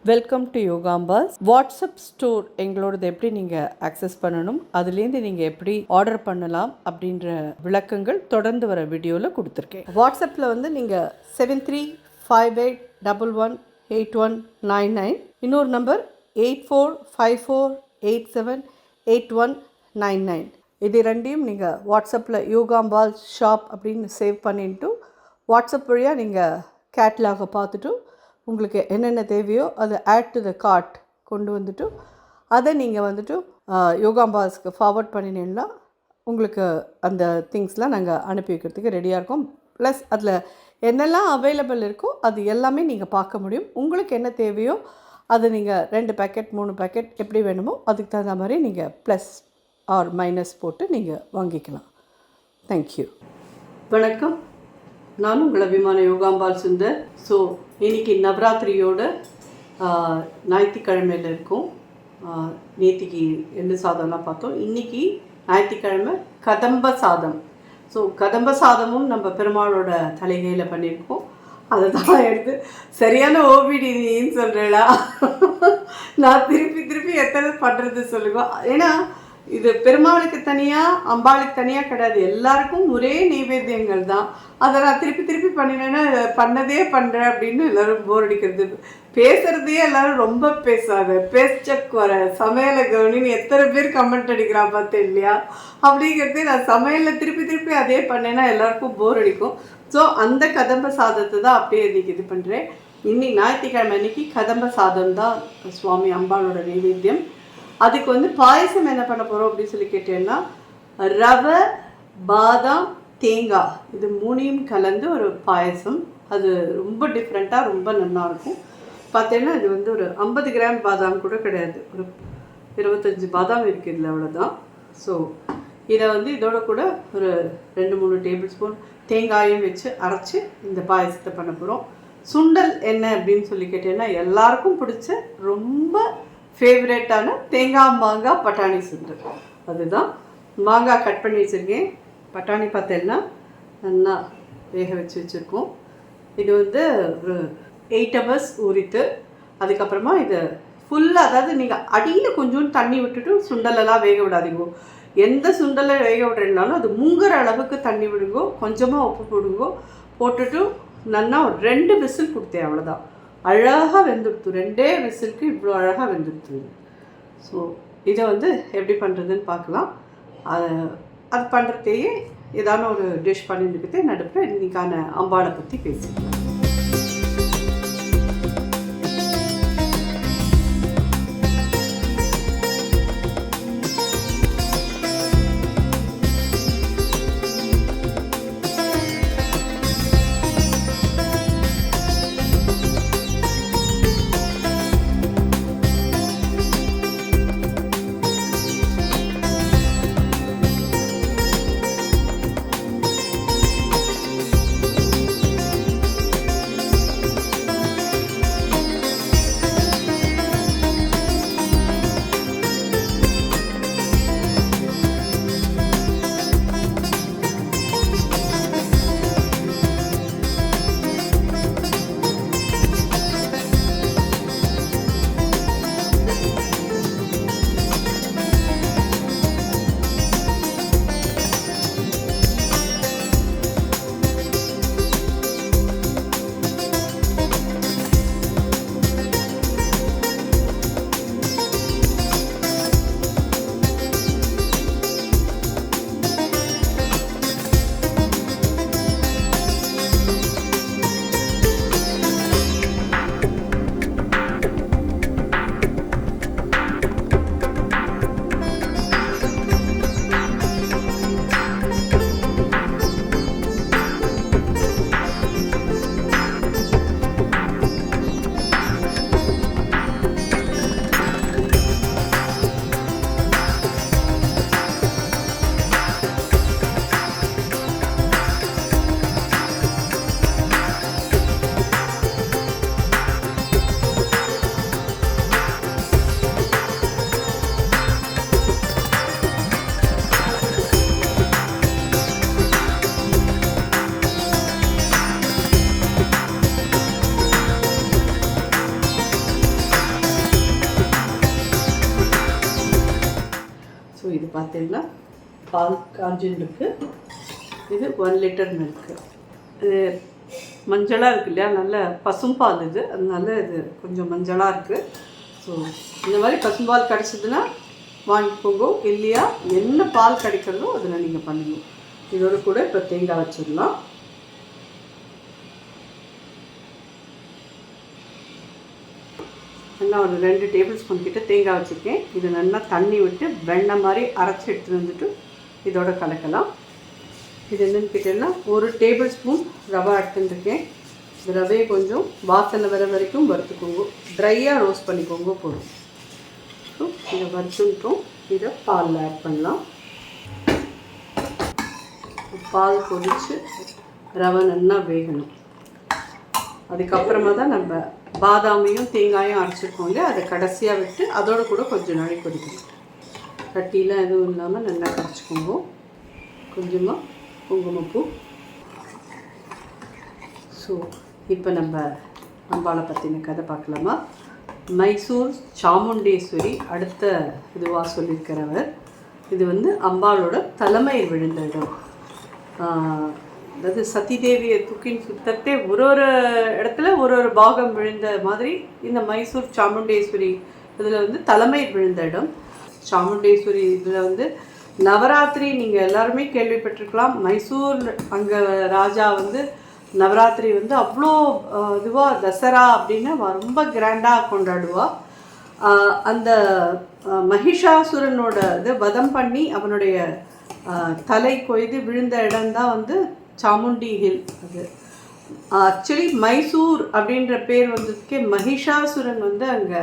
Welcome to யோகாம்பாஸ். WhatsApp store எங்களோடது எப்படி நீங்கள் ஆக்சஸ் பண்ணணும், அதுலேருந்து நீங்கள் எப்படி ஆர்டர் பண்ணலாம் அப்படின்ற விளக்கங்கள் தொடர்ந்து வர வீடியோவில் கொடுத்துருக்கேன். வாட்ஸ்அப்பில் வந்து நீங்கள் 7358118199, இன்னொரு நம்பர் 8454878199. இது ரெண்டையும் நீங்கள் வாட்ஸ்அப்பில் யோகாம்பால் ஷாப் அப்படின்னு சேவ் பண்ணிட்டு வாட்ஸ்அப் வழியாக நீங்கள் கேட்லாகை பார்த்துட்டு உங்களுக்கு என்னென்ன தேவையோ அதை ஆட் டு த கார்ட் கொண்டு வந்துட்டு அதை நீங்கள் வந்துட்டு யோகாம்பாஸ்க்கு ஃபார்வர்ட் பண்ணினீங்கன்னா உங்களுக்கு அந்த திங்ஸ்லாம் நாங்கள் அனுப்பி வைக்கிறதுக்கு ரெடியாக இருக்கோம். ப்ளஸ் அதில் என்னெல்லாம் அவைலபிள் இருக்கோ அது எல்லாமே நீங்கள் பார்க்க முடியும். உங்களுக்கு என்ன தேவையோ அது நீங்கள் 2 பேக்கெட் 3 பேக்கெட் எப்படி வேணுமோ அதுக்கு தகுந்த மாதிரி நீங்கள் ப்ளஸ் ஆர் மைனஸ் போட்டு நீங்கள் வாங்கிக்கலாம். தேங்க்யூ. வணக்கம். நான் உங்கள் அபிமான யோகாம்பால் சுந்தர். ஸோ இன்றைக்கி நவராத்திரியோட ஞாயிற்றுக்கிழமையில் இருக்கும். நேற்றுக்கு எள்ளு சாதம்லாம் பார்த்தோம். இன்றைக்கி ஞாயிற்றுக்கிழமை கதம்ப சாதம். ஸோ கதம்ப சாதமும் நம்ம பெருமாளோட தலைகையில் பண்ணியிருக்கோம். அதை தான் எடுத்து சரியான ஓபிடின்னு சொல்கிறேடா. நான் திருப்பி எத்தனை பண்ணுறது சொல்லுங்க. ஏன்னா இது பெருமாளுக்கு தனியாக அம்பாளுக்கு தனியாக கிடையாது, எல்லாருக்கும் ஒரே நைவேத்தியங்கள் தான். அதை நான் திருப்பி பண்ணினேன்னா பண்ணதே பண்ணுறேன் அப்படின்னு எல்லோரும் போர் அடிக்கிறது. பேசுகிறதையே எல்லோரும் ரொம்ப பேசாத, பேச்சக் வர சமையலை கவனின்னு எத்தனை பேர் கமெண்ட் அடிக்கிறான் பார்த்தேன் இல்லையா? அப்படிங்கிறது நான் சமையலில் திருப்பி அதே பண்ணேன்னா எல்லாருக்கும் போர் அடிக்கும். ஸோ அந்த கதம்ப சாதத்தை தான் அப்படியே இன்றைக்கி இது பண்ணுறேன். இன்னைக்கு ஞாயிற்றுக்கிழமை அன்றைக்கி கதம்ப சாதம் தான் சுவாமி அம்பாளோட நைவேத்தியம். அதுக்கு வந்து பாயசம் என்ன பண்ண போகிறோம் அப்படின்னு சொல்லி கேட்டேன்னா, ரவை, பாதாம், தேங்காய் இது 3யும் கலந்து ஒரு பாயசம். அது ரொம்ப டிஃப்ரெண்ட்டாக ரொம்ப நல்லாயிருக்கும். பார்த்தீங்கன்னா இது வந்து ஒரு 50 கிராம் பாதாம் கூட கிடையாது, ஒரு 25 பாதாம் இருக்குது இதில், அவ்வளோதான். ஸோ இதை வந்து இதோட கூட ஒரு 2-3 டேபிள் ஸ்பூன் தேங்காயும் வச்சு அரைச்சி இந்த பாயசத்தை பண்ண போகிறோம். சுண்டல் என்ன அப்படின்னு சொல்லி கேட்டேன்னா, எல்லாருக்கும் பிடிச்ச ரொம்ப ஃபேவரேட்டான தேங்காய் மாங்காய் பட்டாணி சுண்டல். அதுதான் மாங்காய் கட் பண்ணி வச்சுருக்கேன். பட்டாணி பார்த்தேன்னா நல்லா வேக வச்சுருக்கோம். இது வந்து ஒரு 8 hours ஊறிட்டு அதுக்கப்புறமா இதை ஃபுல்லாக, அதாவது நீங்கள் அடியில் கொஞ்சம் தண்ணி விட்டுட்டு சுண்டலெல்லாம் வேக விடாதீங்க. எந்த சுண்டலை வேக விடுறீங்கனாலும் அது முங்குற அளவுக்கு தண்ணி விடுங்கோ, கொஞ்சமாக உப்பு போடுங்கோ. போட்டுட்டு நல்லா ஒரு 2 விசில் கொடுத்தேன், அவ்வளோதான். அழகாக வெந்துடுத்து. 2 விசிலுக்கு இவ்வளோ அழகாக வெந்துடுத்து. ஸோ இதை வந்து எப்படி பண்ணுறதுன்னு பார்க்கலாம். அது பண்ணுறதையே ஏதான ஒரு டிஷ் பண்ணிட்டு நடுப்பில் இன்றைக்கான அம்பாளை பற்றி பேசிக்கலாம். பார்த்தீங்கன்னா பால் காஞ்சின்னு இருக்குது. இது 1 லிட்டர் மில்க்கு. இது மஞ்சளாக இருக்குது இல்லையா, நல்ல பசும்பால் இது, அதனால இது கொஞ்சம் மஞ்சளாக இருக்குது. ஸோ இந்த மாதிரி பசும்பால் கிடச்சிதுன்னா வாங்கிக்கோங்க, இல்லையா என்ன பால் கிடைக்கிறதோ அதில் நீங்கள் பண்ணுங்க. இதோட கூட இப்போ தேங்காய் வச்சிடலாம். நல்லா ஒரு 2 டேபிள் ஸ்பூன் கிட்ட தேங்காய் வச்சுருக்கேன். இது நல்லா தண்ணி விட்டு வெண்ணெய் மாதிரி அரைச்சி எடுத்துகிட்டு வந்துட்டு இதோட கலக்கலாம். இது என்னென்னு கேட்டீங்கன்னா 1 டேபிள் ஸ்பூன் ரவை எடுத்துட்டுருக்கேன். இந்த ரவையை கொஞ்சம் வாசனை வர வரைக்கும் வறுத்துக்கோங்க, ட்ரையாக ரோஸ்ட் பண்ணிக்கோங்க போதும். ஸோ இதை வறுத்துட்டோம். இதை பாலில் ஆட் பண்ணலாம். பால் கொதித்து ரவை நல்லா வேகணும். அதுக்கப்புறமா தான் நம்ம பாதாமையும் தேங்காயும் அரைச்சிருக்கோம் இல்லையா, அதை கடைசியாக விட்டு அதோட கூட கொஞ்சம் நாளைக்கு கொதிக்கணும். கட்டிலாம் எதுவும் இல்லாமல் நல்லா கரைச்சிக்கோங்க. கொஞ்சமாக குங்குமப்பூ. ஸோ இப்போ நம்ம அம்பாளை பற்றின கதை பார்க்கலாமா. மைசூர் சாமுண்டேஸ்வரி அடுத்த இதுவாக சொல்லியிருக்கிறவர். இது வந்து அம்பாளோட தலைமையில் விழுந்த இடம். அதாவது சதிதேவியை தூக்கின்னு சுத்தத்தே ஒரு இடத்துல ஒரு பாகம் விழுந்த மாதிரி இந்த மைசூர் சாமுண்டேஸ்வரி இதில் வந்து தலைமையில் விழுந்த இடம். சாமுண்டேஸ்வரி இதில் வந்து நவராத்திரி நீங்கள் எல்லாருமே கேள்விப்பட்டிருக்கலாம். மைசூர் அங்கே ராஜா வந்து நவராத்திரி வந்து அவ்வளோ இதுவாக தசரா அப்படின்னு ரொம்ப கிராண்டாக கொண்டாடுவா. அந்த மகிஷாசுரனோட இது வதம் பண்ணி அவனுடைய தலை கொய்து விழுந்த இடம்தான் வந்து சாமுண்டி ஹில். அது ஆக்சுவலி மைசூர் அப்படின்ற பேர் வந்ததுக்கே மகிஷாசுரன் வந்து அங்கே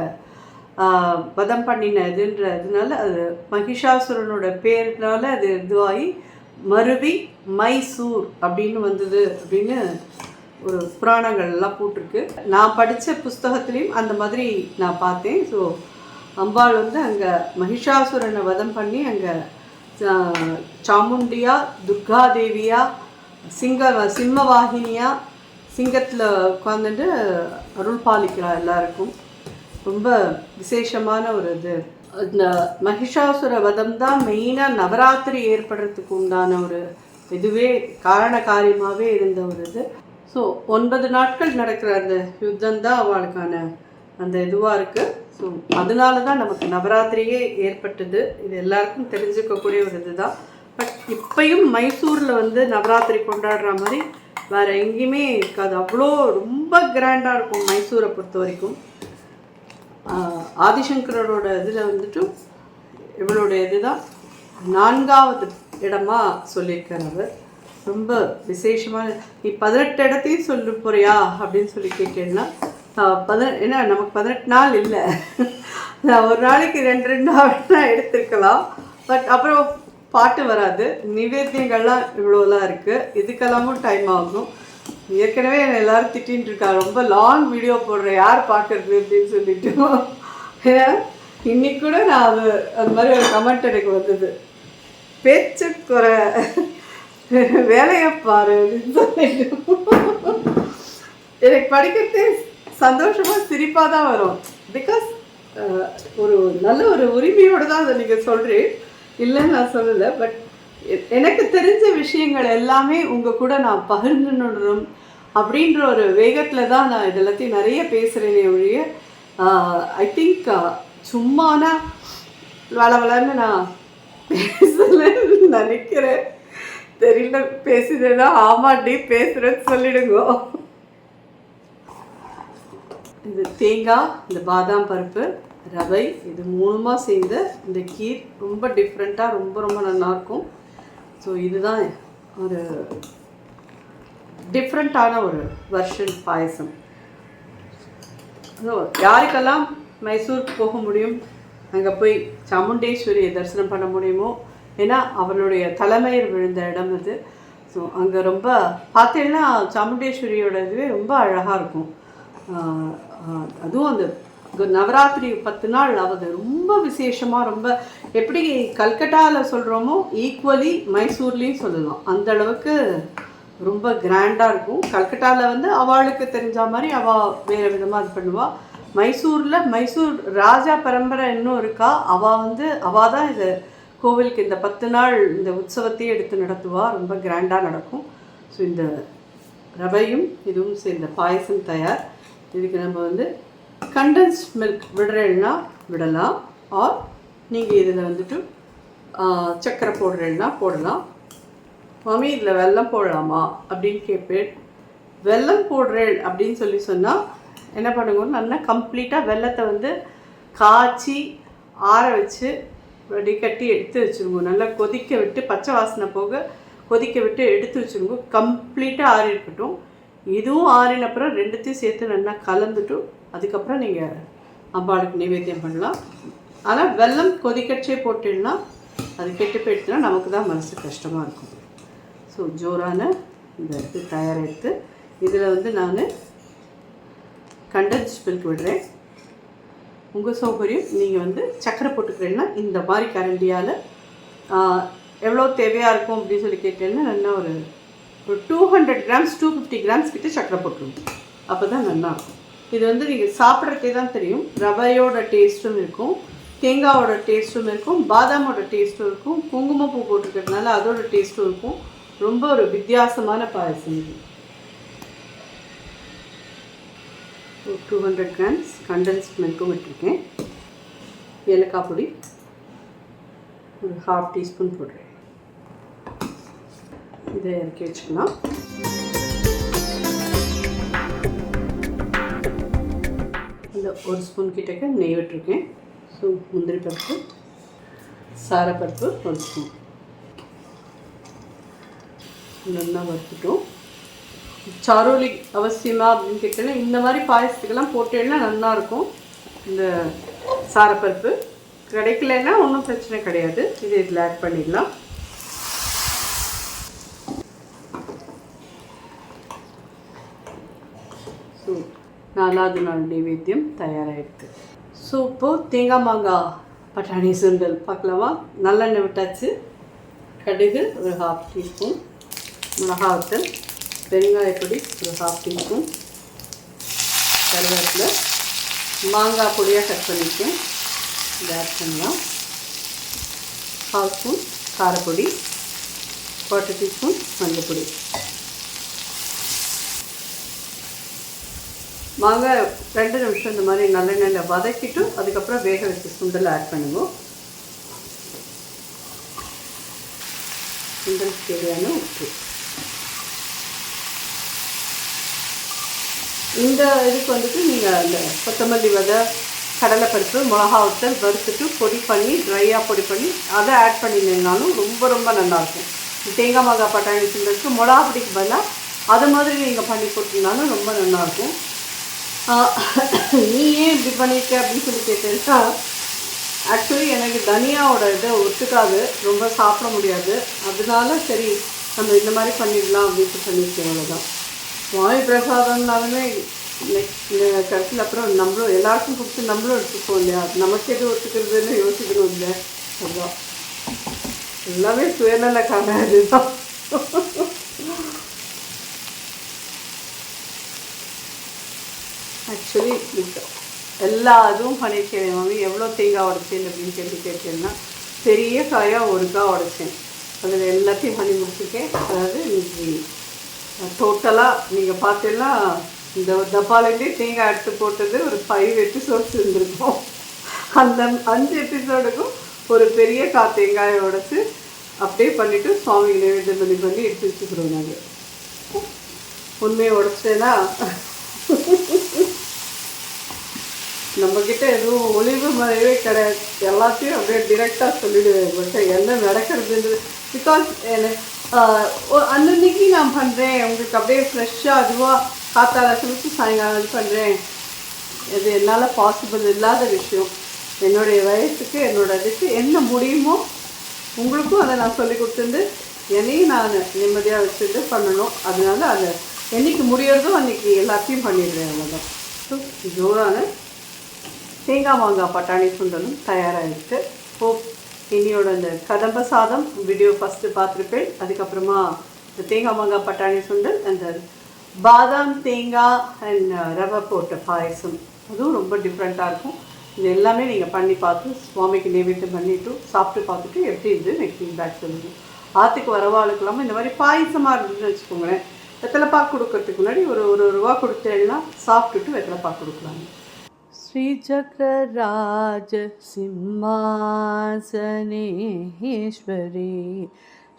வதம் பண்ணின இதுன்றதுனால அது மகிஷாசுரனோட பேர்னால அது இதுவாகி மருவி மைசூர் அப்படின்னு வந்தது அப்படின்னு ஒரு புராணங்கள்லாம் போட்டிருக்கு. நான் படித்த புஸ்தகத்துலேயும் அந்த மாதிரி நான் பார்த்தேன். ஸோ அம்பாள் வந்து அங்கே மகிஷாசுரனை வதம் பண்ணி அங்கே சாமுண்டியா துர்காதேவியா சிம்மவாகினியா சிங்கத்தில் உட்காந்துட்டு அருள் பாலிக்கிறா எல்லாருக்கும். ரொம்ப விசேஷமான ஒரு இது. இந்த மகிஷாசுர வதம் தான் மெயினாக நவராத்திரி ஏற்படுறதுக்கு உண்டான ஒரு இதுவே காரண காரியமாகவே இருந்த ஒரு இது. ஸோ 9 நாட்கள் நடக்கிற அந்த யுத்தம் தான் அவளுக்கான அந்த இதுவாக இருக்குது. ஸோ அதனால தான் நமக்கு நவராத்திரியே ஏற்பட்டது. இது எல்லாருக்கும் தெரிஞ்சுக்கக்கூடிய ஒரு இது தான். பட் இப்பையும் மைசூரில் வந்து நவராத்திரி கொண்டாடுற மாதிரி வேறு எங்கேயுமே இருக்காது. அவ்வளோ ரொம்ப கிராண்டாக இருக்கும் மைசூரை பொறுத்த வரைக்கும். ஆதிசங்கரோட இதில் வந்துட்டு இவளுடைய இதுதான் 4வது இடமா சொல்லியிருக்கிறவர். ரொம்ப விசேஷமான நீ 18 இடத்தையும் சொல்லி போறியா அப்படின்னு சொல்லி கேட்டேன்னா ஏன்னா நமக்கு 18 நாள் இல்லை, நான் ஒரு நாளைக்கு 2 நாள் எடுத்திருக்கலாம். பட் அப்புறம் பாட்டு வராது, நிவேத்தியங்கள்லாம் இவ்வளோலாம் இருக்குது, இதுக்கெல்லாமும் டைம் ஆகும். ஏற்கனவே என்னை எல்லோரும் திட்டின்னு இருக்கா, ரொம்ப லாங் வீடியோ போடுறேன் யார் பார்க்குறது அப்படின்னு சொல்லிட்டு. ஏன்னா இன்னைக்கு கூட நான் அது மாதிரி ஒரு கமெண்ட் எனக்கு வந்தது, பேச்சு குறை வேலையை பாரு அப்படின்னு சொல்லிட்டு. எனக்கு படிக்கிறதே சந்தோஷமாக சிரிப்பாக தான் வரும். பிகாஸ் ஒரு நல்ல ஒரு உரிமையோடு தான் அதை நீங்கள் சொல்கிறேன், இல்லைன்னு நான் சொல்லலை. பட் எனக்கு தெரிஞ்ச விஷயங்கள் எல்லாமே உங்கள் கூட நான் பகிர்ந்துடணும் அப்படின்ற ஒரு வேகத்தில் தான் நான் இதெல்லாத்தையும் நிறைய பேசுகிறேனே ஒழிய ஐ திங்க் சும்மானா வளன்னு நான் பேசலன்னு நினைக்கிறேன். தெரியல, பேசுகிறேன்னா ஆமாண்டி பேசுகிறேன்னு சொல்லிடுங்க. இது தேங்காய், இந்த பாதாம் பருப்பு, ரவை, இது 3மா சேர்ந்து இந்த கீர் ரொம்ப டிஃப்ரெண்ட்டாக ரொம்ப ரொம்ப நல்லாயிருக்கும். ஸோ இதுதான் ஒரு டிஃப்ரெண்ட்டான ஒரு வெர்ஷன் பாயசம். ஸோ யாருக்கெல்லாம் மைசூருக்கு போக முடியும், அங்கே போய் சாமுண்டேஸ்வரியை தரிசனம் பண்ண முடியுமோ, ஏன்னா அவளுடைய தலைமையில் விழுந்த இடம் அது. ஸோ அங்கே ரொம்ப பார்த்தீங்கன்னா சாமுண்டேஸ்வரியோட இதுவே ரொம்ப அழகாக இருக்கும். அதுவும் அந்த நவராத்திரி 10 நாள் ஆகுது, ரொம்ப விசேஷமாக, ரொம்ப எப்படி கல்கட்டாவில் சொல்கிறோமோ ஈக்குவலி மைசூர்லேயும் சொல்லலாம். அந்த அளவுக்கு ரொம்ப கிராண்டாக இருக்கும். கல்கட்டாவில் வந்து அவளுக்கு தெரிஞ்ச மாதிரி அவள் வேறு விதமாக இது பண்ணுவாள். மைசூரில் மைசூர் ராஜா பரம்பரை இன்னும் இருக்கா, அவள் தான் இதை கோவிலுக்கு இந்த 10 நாள் இந்த உற்சவத்தையே எடுத்து நடத்துவா. ரொம்ப கிராண்டாக நடக்கும். ஸோ இந்த ரவையும் இதுவும் சேர்ந்த பாயசம் தயார். இதுக்கு நம்ம வந்து கண்டென்ஸ்ட் மில்க் விடுறேன்னா விடலாம். ஆர் நீங்கள் இதில் வந்துட்டு சர்க்கரை போடுறேன்னா போடலாம். மாமி இதில் வெல்லம் போடலாமா அப்படின்னு கேட்பேன். வெல்லம் போடுறேன் அப்படின்னு சொன்னால் என்ன பண்ணுங்கன்னா, நல்லா கம்ப்ளீட்டாக வெல்லத்தை வந்து காய்ச்சி ஆற வச்சு வடிகட்டி எடுத்து வச்சுருங்க. நல்லா கொதிக்க விட்டு பச்சை வாசனை போக கொதிக்க விட்டு எடுத்து வச்சுருங்க. கம்ப்ளீட்டாக ஆறி இருக்கட்டும். இதுவும் ஆறின அப்புறம் ரெண்டுத்தையும் சேர்த்து நல்லா கலந்துட்டு அதுக்கப்புறம் நீங்கள் அம்பாளுக்கு நைவேத்தியம் பண்ணலாம். ஆனால் வெல்லம் கொதிக்கச்சே போட்டுன்னா அது கெட்டு போயிடுச்சுன்னா நமக்கு தான் மனசு கஷ்டமாக இருக்கும். ஸோ ஜோரான இந்த இது தயாரெடுத்து இதில் வந்து நான் கண்டென்ஸ்ட் மில்க் விடுறேன். உங்கள் சௌகரியம். நீங்கள் வந்து சக்கரை போட்டுக்கிறீங்கன்னா இந்த மாதிரி கரண்டியால் எவ்வளோ தேவையாக இருக்கும் அப்படின்னு சொல்லி கேட்டேன்னா நல்லா ஒரு 200 கிராம்ஸ் 250 கிராம்ஸ் கிட்ட சக்கரை போட்டுருங்க. அப்போ தான் நல்லாயிருக்கும். இது வந்து நீங்கள் சாப்பிட்றதே தான் தெரியும். ரவையோட டேஸ்ட்டும் இருக்கும், தேங்காவோட டேஸ்ட்டும் இருக்கும், பாதாமோட டேஸ்ட்டும் இருக்கும், குங்குமப்பூ போட்டுருக்கிறதுனால அதோட டேஸ்ட்டும் இருக்கும். ரொம்ப ஒரு வித்தியாசமான பாயசம் இது. 200 கிராம்ஸ் கண்டென்ஸ்ட் மில்க்கும் விட்டுருக்கேன். ஏலக்காய் பொடி ஒரு 1/2 டீஸ்பூன் போடுறேன். இதை இறக்கி வச்சுக்கலாம். இந்த 1 ஸ்பூன் கிட்டக்க நெய் விட்டுருக்கேன். ஸோ முந்திரி பருப்பு, சாரப்பருப்பு 1 ஸ்பூன் நல்லா வறுத்துட்டோம். சாரோலி அவசியமா அப்படின்னு கேட்டேன்னா இந்த மாதிரி பாயசத்துக்கெல்லாம் போட்டேன்னா நல்லாயிருக்கும். இந்த சாரப்பருப்பு கிடைக்கலன்னா ஒன்றும் பிரச்சனை கிடையாது. இது இதில் ஆட் பண்ணிடலாம். ஸோ 4வது நாள் நைவேத்தியம் தயாராகிடுது. ஸோ இப்போது தேங்காய் மாங்காய் பட்டாணி சுண்டல் பார்க்கலாமா. நல்லெண்ணெய் விட்டாச்சு. கடுகு ஒரு 1/2 டீஸ்பூன், மிளகாய்த்தூள், பெருங்காயப்பொடி ஒரு 1/2 டீஸ்பூன், கருவேப்பிலை, மாங்காய் பொடியாக கட் பண்ணியிருக்கேன் இதை ஆட் பண்ணலாம். 1/2 ஸ்பூன் காரப்பொடி, 1/4 டீஸ்பூன் மஞ்சள். மாங்காய் 2 நிமிஷம் இந்த மாதிரி நல்லெண்ணெயில் வதக்கிட்டு அதுக்கப்புறம் வேக வச்சு சுண்டல் ஆட் பண்ணுவோம். சுண்டலுக்கு தேவையான உப்பு. இந்த இதுக்கு வந்துட்டு நீங்கள் அந்த கொத்தமல்லி விதை, கடலைப்பருப்பு, மிளகாய்த்தூள் வறுத்துட்டு பொடி பண்ணி ட்ரையாக பொடி பண்ணி அதை ஆட் பண்ணியிருந்தீங்கனாலும் ரொம்ப ரொம்ப நல்லாயிருக்கும். தேங்காய் மாங்காய் பட்டாணி சுண்டலுக்கு மிளகா பொடிக்கு பதிலாக அது மாதிரி நீங்கள் பண்ணி போட்டிங்கனாலும் ரொம்ப நல்லாயிருக்கும். நீ ஏன் இப்படி பண்ணியிருக்க அப்படின்னு சொல்லி கேட்டேன்னா, ஆக்சுவலி எனக்கு தனியாவோட இதை ஒத்துக்காது, ரொம்ப சாப்பிட முடியாது. அதனால சரி நம்ம இந்த மாதிரி பண்ணிடலாம் அப்படின்ட்டு பண்ணியிருக்கேன். அவ்வளோதான். வாயு பிரசாதம்னாலுமே கடைசியில் அப்புறம் நம்மளும் எல்லாருக்கும் கொடுத்து நம்மளும் எடுத்துப்போம் இல்லையா. நமக்கு எது ஒத்துக்கிறதுன்னு யோசிக்கணும் இல்லை. அதுதான் எல்லாமே சுயநலக்கான இதுதான். ஆக்சுவலி எல்லா இதுவும் பண்ணியிருக்கேன். மாமி எவ்வளோ தேங்காய் உடைச்சேன் அப்படின்னு சொல்லி கேட்டேன்னா, பெரிய காயாக 1 காய் உடைச்சேன். அதில் எல்லாத்தையும் பண்ணி முடிச்சுருக்கேன். அதாவது இன்னைக்கு டோட்டலாக நீங்கள் பார்த்தீங்கன்னா இந்த டப்பாலேருந்தே தேங்காய் எடுத்து போட்டது ஒரு 5 எபிசோட்ஸ் இருந்திருக்கும். அந்த 5 எபிசோடுக்கும் ஒரு பெரிய காய் தேங்காயை உடைச்சி அப்படியே பண்ணிவிட்டு சுவாமிக்கு நைவேத்தியம் பண்ணி எடுத்து வச்சுக்கிறோம். நாங்கள் உண்மையை உடைச்சேன்னா நம்மக்கிட்ட எதுவும் ஒளிவு மறைவே கிடையாது. எல்லாத்தையும் அப்படியே டிரெக்டாக சொல்லிவிடுவேன். பட் என்ன நடக்கிறதுன்றது பிகாஸ் அன்னன்னைக்கு நான் பண்ணுறேன். உங்களுக்கு அப்படியே ஃப்ரெஷ்ஷாக அதுவாக காத்தால சுழிச்சு சாயங்காலம் இது பண்ணுறேன். இது என்னால் பாசிபிள் இல்லாத விஷயம். என்னுடைய வயசுக்கு இதுக்கு என்ன முடியுமோ உங்களுக்கும் அதை நான் சொல்லி கொடுத்துட்டு என்னையும் நான் நிம்மதியாக வச்சுட்டு பண்ணணும். அதனால அதை என்றைக்கு முடியறதோ அன்றைக்கி எல்லாத்தையும் பண்ணிடுறேன். அவ்வளோதான். ஸோ ஜோரான தேங்காய் மாங்காய் பட்டாணி சுண்டலும் தயாராகிருக்கு. ஹோப் இன்னியோட இந்த கதம்ப சாதம் வீடியோ ஃபஸ்ட்டு பார்த்துருப்பேன். அதுக்கப்புறமா இந்த தேங்காய் மாங்காய் பட்டாணி சுண்டல், அந்த பாதாம் தேங்காய் அண்ட் ரவை போட்ட பாயசம், அதுவும் ரொம்ப டிஃப்ரெண்ட்டாக இருக்கும். இது எல்லாமே நீங்கள் பண்ணி பார்த்து சுவாமிக்கு நைவேத்தியம் பண்ணிவிட்டு சாப்பிட்டு பார்த்துட்டு எப்படி இருந்து எனக்கு ஃபீட்பேக் சொல்லுங்கள். ஆற்றுக்கு வரவாளுக்கெல்லாமல் இந்த மாதிரி பாயசமாக இருந்துன்னு வச்சுக்கோங்களேன், வெத்தலைப்பாக்கு கொடுக்கறதுக்கு முன்னாடி ஒரு ஒரு ரூபா கொடுத்தேன்னா சாப்பிட்டுட்டு வெத்தலைப்பாக்கு கொடுக்கலாங்க. श्रीचक्रराज सिंहासनेश्वरी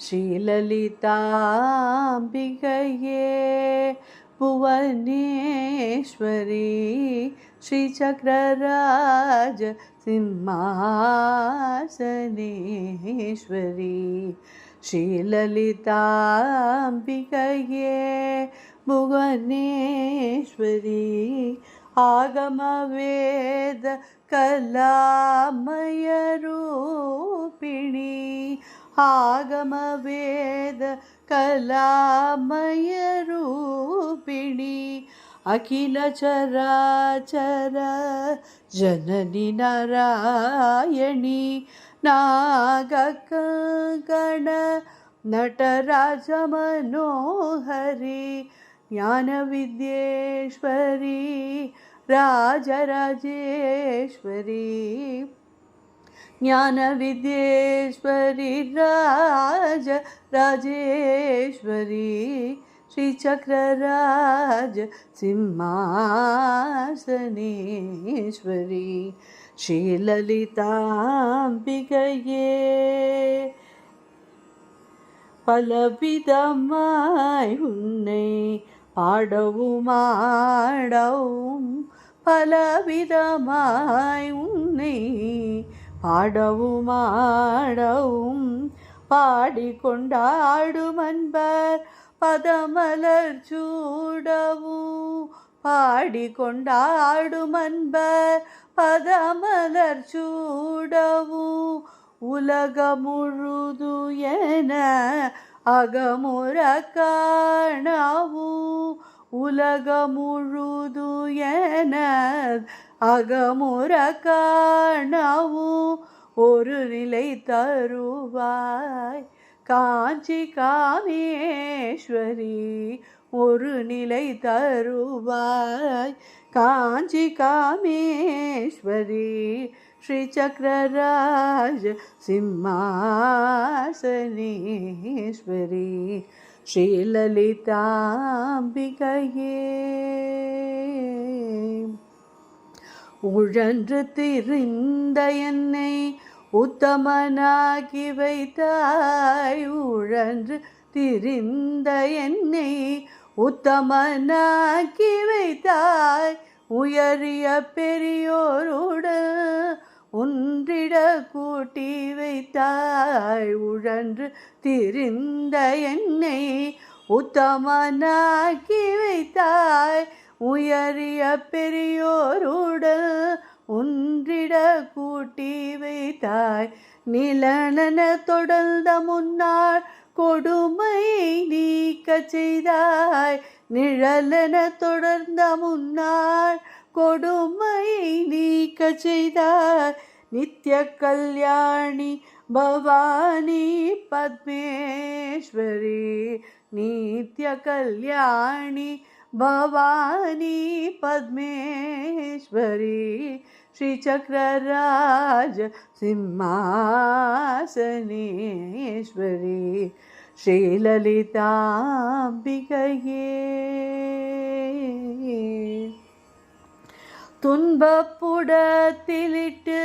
श्रीललिताम्बिकये भुवनेश्वरी श्रीचक्रराज सिंहासनेश्वरी श्रीललिताम्बिकये भुवनेश्वरी आगमवेद कलामयरूपिणी आगमवेद कलामयरूपिणी अखिलचराचर जननी नारायणी नागकगण नटराजमनोहरी ज्ञानविद्येश्वरी राजराजेश्वरी ज्ञानविद्येश्वरी राजराजेश्वरी श्रीचक्रराज सिंहासनेश्वरी श्रीललिताम्बिकये பலவிதமாய் உன்னை பாடவும் ஆடவும் பலவிதமாய் உன்னை பாடவும் ஆடவும் பாடிக்கொண்டாடும் அன்பர் பதமலர் சூடவும் பாடிக்கொண்டாடும் அன்பர் பதமலர் சூடவும் உலக முழுது என அகமுற காணவும் உலக முழுது என அகமுற காணவும் ஒரு நிலை தருவாய் காஞ்சி காமேஸ்வரி ஒரு நிலை தருவாய் காஞ்சி காமேஸ்வரி श्रीचक्रराज सिंहासनेश्वरी श्रीललिताम्बिकये உழன்று திரிந்த என்னை உத்தமனாக்கி வைத்தாய் உழன்று திரிந்த என்னை உத்தமனாக்கி வைத்தாய் உயரிய பெரியோருடன் ஒன்றிட கூட்டி வைத்தாய் உழன்று திரிந்த என்னை உத்தமனாக்கி வைத்தாய் உயரிய பெரியோருடன் ஒன்றிட கூட்டி வைத்தாய் நிலனன தொடர்ந்த முன்னாள் கொடுமையை நீக்க செய்தாய் நிழலென தொடர்ந்த முன்னாள் கொடுமையை நீக்க செய்தாய் நித்ய கல்யாணி பவானி பத்மேஸ்வரி நித்ய கல்யாணி பவானி பத்மேஸ்வரி श्रीचक्रराज सिंहासनेश्वरी श्रीललिताम्बिकये துன்பப்புடத்திலிட்டு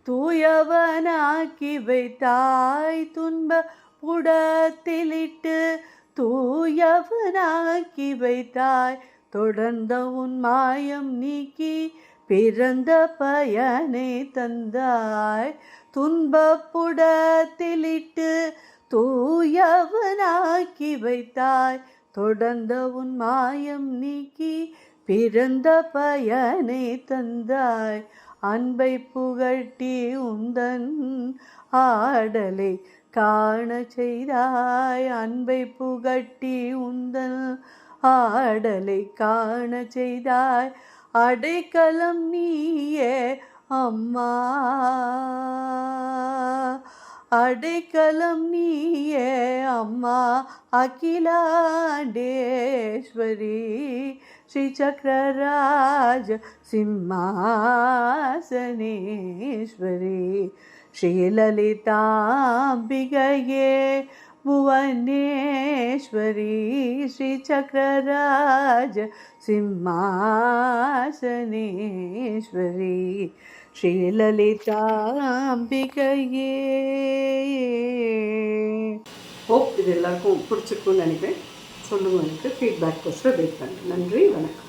தூயவனாக்கி வைத்தாய் துன்பப்புடத்திலிட்டு தூயவனாக்கி வைத்தாய் தொடர்ந்த உன் மாயம் நீக்கி பிறந்த பயனை தந்தாய் துன்பப்புடத்திலிட்டு தூயவனாக்கி வைத்தாய் தொடர்ந்த உன் மாயம் நீக்கி பிறந்த பயனை தந்தாய் அன்பை புகட்டி உந்தன் ஆடலை காண செய்தாய் அன்பை புகட்டி உந்தன் ஆடலை காண செய்தாய் அடைக்கலம் நீயே அம்மா அடைக்கலம் நீயே அம்மா அகிலாண்டேஸ்வரி श्रीचक्रराज सिंहासनेश्वरी श्रीललिताम्बिकये भुवनेश्वरी श्रीचक्रराज सिंहासनेश्वरी ஸ்ரீலலிதாம்பிகையே. ஹோப் இது எல்லாருக்கும் பிடிச்சிருக்குன்னு நினைக்கிறேன். சொல்லுங்கள், எனக்கு ஃபீட்பேக் கொஸ்டின் வெயிட் பண்ணுறேன். நன்றி, வணக்கம்.